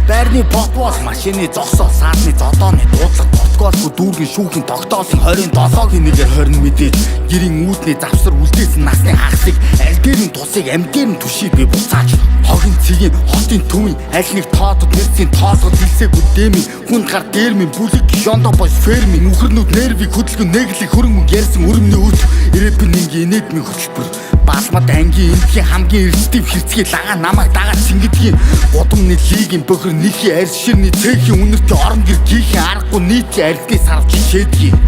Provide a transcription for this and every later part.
байрны потвол машины зогсоо саадны зодооны дуудлага подколгүй дүүргийн шүүхийн тогтоолын 27-гийн нэгээр 20 мэдээж гэрийн үүдний завсар үлдээсэн насны хагасыг аль дээрийн тусыг амь дээр нь түший би буцааж хогийн цэгийн хотын төвийн аль нэг тоодод нэрсийн тоолгод хэлсээгүй дээми хүнд гар дээрмийн бүлэг шондо бос фермийн үхэрнүүд нервийг хөдөлгөн нэглэг хөрөнгө ярьсан өрөмний өд рэпэн ингийн инээдмийн хөтөлбөр Балмад ангийн эмхийн хамгийн эрдэв хэрцгий лагаа намайг дагаад чингэдгийн гудамны лигийн бохир нэхий арьс ширний цэхийн үнэрт орон гэр гийхийн аргагүй нийтийн арилгыг сарвч шээдгийн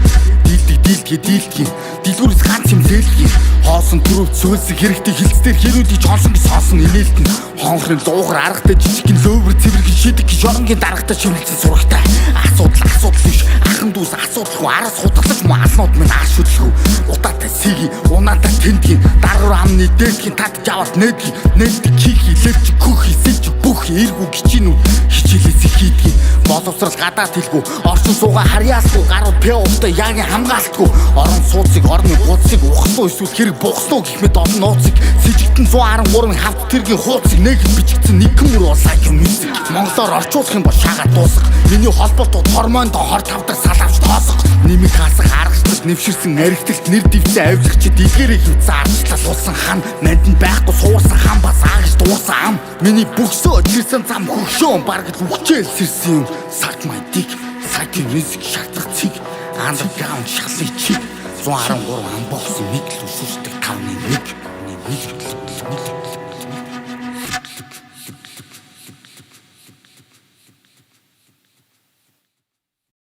дийлдгийн дэлгүүрс ганц юм зээлгийн хоосон төрөв цөөлсөг хэрэгтэй хилцдэр хэрүүдийг чонсон гэж сонсон инээлтэн хонхрын луугар аргатай жижигхэн лөвөр цэвэрхэн шидэг гэж оронгийн даргатай шивэлцэн сурагтай асуудал биш ахын дүүс асуудалгүй араас худалдаж муу алнууд минь ааш хөдөлгөө удаатай сигийн унаатай тэндгийн даргуур амны дээдгийн тат жаваад нээдэг хийхий левч хөхий сэлж бүх эргүү гिचинүүд хичээлээс хийдгийн боловсрал гадаад хэлгүй орчин сууга харьяалгүй гарууд пеовтой ягийн хамгаалтгүй орон сууцыг орны гудсыг ухсан эсвэл хэрэг бугсан гэх мэт олон нууцыг сэжигтэн 113 хавт тэргийн хууцыг нэгэн бичигдсэн нэгэн мөр улсаа юм music монголоор орчуулах юм бол шагаад дуусах миний холбоотууд гормонд хор тавдаг салавч тоосох нэмийг хаасах аргачлал нэвширсэн аригтэлт нэр дэвцэн авилгачид дэлгэрээ хөвцөн арчлал улсан хан манданд байхгүй суурсан хан бас аагж дууссан ам миний бүгсөө чирсэн зам хөгшөөн бараг л үхчээл сэрсэн юм сагт май дик сагт music шатлах цэг underground шахлын чиг 113 ам болсон нэг л өсөждөг 5-1